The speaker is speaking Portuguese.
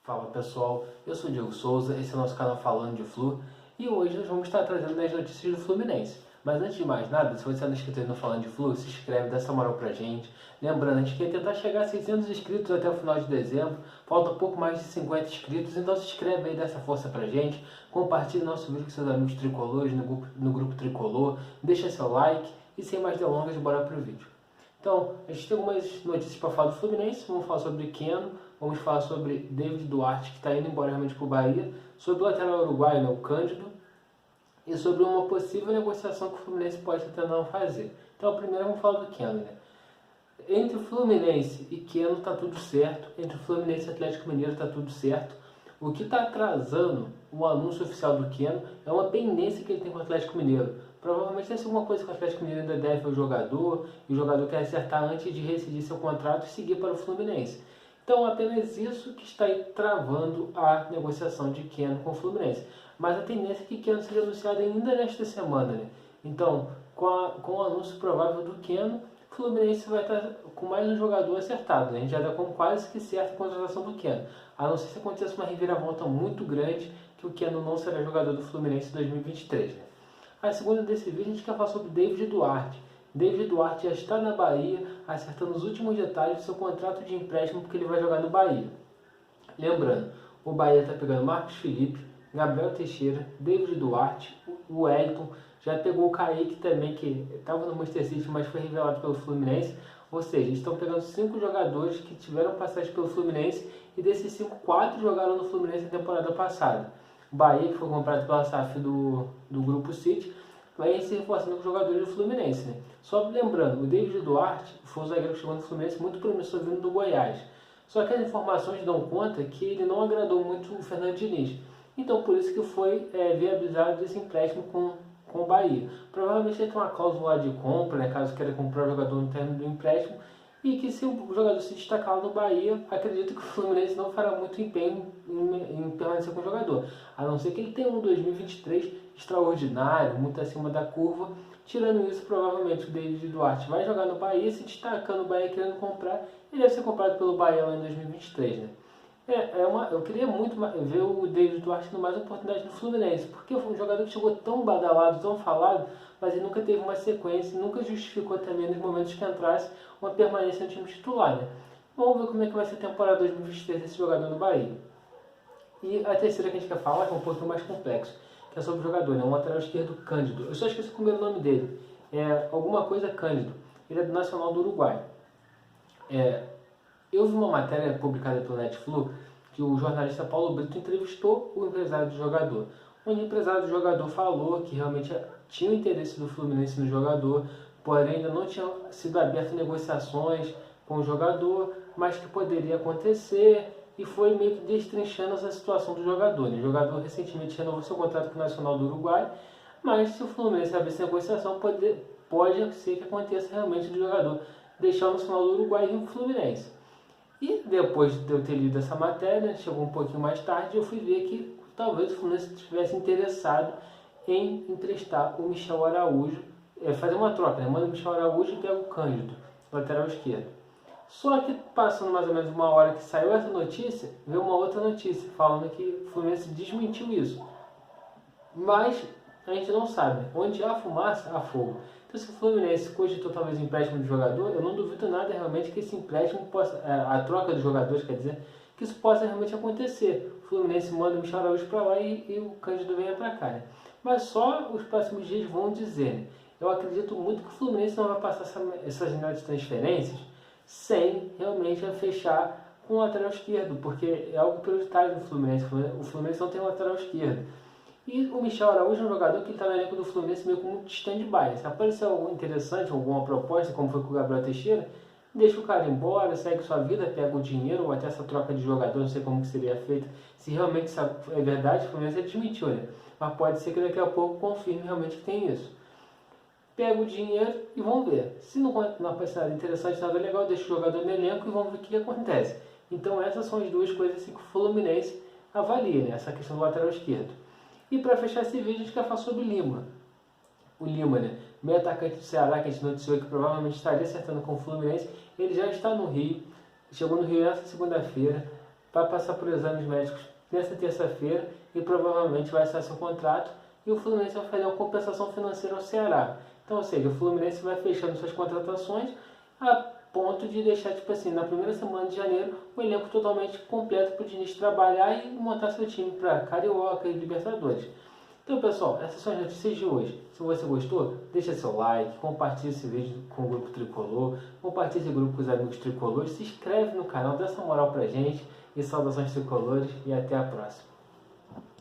Fala pessoal, eu sou o Diego Souza, esse é o nosso canal Falando de Flu e hoje nós vamos estar trazendo as notícias do Fluminense. Mas antes de mais nada, se você não é inscrito aí no Falando de Flu, se inscreve, dá essa moral pra gente. Lembrando, a gente quer tentar chegar a 600 inscritos até o final de dezembro, falta pouco mais de 50 inscritos, então se inscreve aí, dá essa força pra gente. Compartilhe nosso vídeo com seus amigos tricolores no grupo Tricolor, deixa seu like e sem mais delongas, bora pro vídeo. Então, a gente tem algumas notícias para falar do Fluminense, vamos falar sobre Keno, vamos falar sobre David Duarte, que está indo embora realmente para o Bahia, sobre o lateral uruguaio, né, o Cândido, e sobre uma possível negociação que o Fluminense pode estar tentando fazer. Então, primeiro vamos falar do Keno, né? Entre o Fluminense e Keno está tudo certo, entre o Fluminense e Atlético Mineiro está tudo certo. O que está atrasando o anúncio oficial do Keno é uma pendência que ele tem com o Atlético Mineiro. Provavelmente deve ser alguma coisa que o Atlético Mineiro ainda deve ao jogador, e o jogador quer acertar antes de rescindir seu contrato e seguir para o Fluminense. Então, apenas isso que está aí travando a negociação de Keno com o Fluminense. Mas a tendência é que Keno seja anunciado ainda nesta semana, né? Então, com o anúncio provável do Keno, o Fluminense vai estar com mais um jogador acertado, né? A gente já dá como quase que certa a contratação do Keno. A não ser se aconteça uma reviravolta muito grande, que o Keno não será jogador do Fluminense em 2023, né? A segunda desse vídeo a gente quer falar sobre David Duarte. David Duarte já está na Bahia, acertando os últimos detalhes do seu contrato de empréstimo, porque ele vai jogar no Bahia. Lembrando, o Bahia está pegando Marcos Felipe, Gabriel Teixeira, David Duarte, o Wellington, já pegou o Kaique também, que estava no Manchester City, mas foi revelado pelo Fluminense. Ou seja, eles estão pegando 5 jogadores que tiveram passagem pelo Fluminense, e desses 5, 4 jogaram no Fluminense na temporada passada. O Bahia, que foi comprado pela SAF do Grupo City, vai se reforçando com os jogadores do Fluminense, né? Só lembrando, o David Duarte foi um zagueiro que chegou no Fluminense muito promissor vindo do Goiás. Só que as informações dão conta que ele não agradou muito o Fernando Diniz. Então, por isso que foi viabilizado esse empréstimo com o Bahia. Provavelmente ele tem uma cláusula de compra, né, caso queira comprar o jogador no término do empréstimo, e que se o jogador se destacar no Bahia, acredito que o Fluminense não fará muito empenho em permanecer com o jogador, a não ser que ele tenha um 2023 extraordinário, muito acima da curva. Tirando isso, provavelmente o David Duarte vai jogar no Bahia, se destacando no Bahia querendo comprar, ele deve ser comprado pelo Bahia lá em 2023, né? Eu queria muito ver o David Duarte tendo mais oportunidade no Fluminense, porque foi um jogador que chegou tão badalado, tão falado, mas ele nunca teve uma sequência, nunca justificou também nos momentos que entrasse uma permanência no time titular, né? Vamos ver como é que vai ser a temporada 2023 desse jogador no Bahia. E a terceira que a gente quer falar é um pouquinho mais complexo, que é sobre o jogador, né? Um lateral esquerdo, Cândido. Eu só esqueci o primeiro nome dele. É alguma coisa Cândido. Ele é do Nacional do Uruguai. Eu vi uma matéria publicada pelo Netflix que o jornalista Paulo Brito entrevistou o empresário do jogador. O empresário do jogador falou que realmente tinha o interesse do Fluminense no jogador, porém ainda não tinha sido aberto negociações com o jogador, mas que poderia acontecer, e foi meio que destrinchando essa situação do jogador, né? O jogador recentemente renovou seu contrato com o Nacional do Uruguai, mas se o Fluminense abrir essa negociação, pode ser que aconteça realmente do jogador deixar o Nacional do Uruguai e vir para o Fluminense. E depois de eu ter lido essa matéria, chegou um pouquinho mais tarde, eu fui ver que talvez o Fluminense estivesse interessado em emprestar o Michel Araújo, fazer uma troca, né? Manda o Michel Araújo e pega o Cândido, lateral esquerdo. Só que passando mais ou menos uma hora que saiu essa notícia, veio uma outra notícia falando que o Fluminense desmentiu isso. Mas a gente não sabe. Onde há fumaça, há fogo. Então, se o Fluminense cogitou talvez o empréstimo do jogador, eu não duvido nada realmente que esse empréstimo possa, a troca dos jogadores, quer dizer, que isso possa realmente acontecer. O Fluminense manda o Michel Araújo para lá e o Cândido venha para cá, né? Mas só os próximos dias vão dizer, né? Eu acredito muito que o Fluminense não vai passar essas janelas de transferências sem realmente fechar com o lateral esquerdo, porque é algo prioritário no Fluminense. O Fluminense não tem lateral esquerdo. E o Michel Araújo é um jogador que está no elenco do Fluminense meio como stand-by. Se aparecer algo interessante, alguma proposta, como foi com o Gabriel Teixeira, deixa o cara embora, segue sua vida, pega o dinheiro, ou até essa troca de jogador, não sei como que seria feita. Se realmente isso é verdade, o Fluminense admitiu, né? Mas pode ser que daqui a pouco confirme realmente que tem isso. Pega o dinheiro e vamos ver. Se não aparecer nada interessante, nada legal, deixa o jogador no elenco e vamos ver o que acontece. Então essas são as duas coisas assim, que o Fluminense avalia, né? Essa questão do lateral esquerdo. E para fechar esse vídeo, a gente quer falar sobre o Lima. O Lima, né? Meio atacante do Ceará, que a gente noticiou que provavelmente estaria acertando com o Fluminense. Ele já está no Rio. Chegou no Rio nessa segunda-feira. vai passar por exames médicos nessa terça-feira e provavelmente vai assinar seu contrato, e o Fluminense vai fazer uma compensação financeira ao Ceará. Então, ou seja, o Fluminense vai fechando suas contratações a ponto de deixar, tipo assim, na primeira semana de janeiro, o elenco totalmente completo para o Diniz trabalhar e montar seu time para Carioca e Libertadores. Então, pessoal, essas são as notícias de hoje. Se você gostou, deixa seu like, compartilha esse vídeo com o grupo Tricolor, compartilha esse grupo com os amigos tricolores, se inscreve no canal, dá essa moral pra gente, e saudações tricolores, e até a próxima.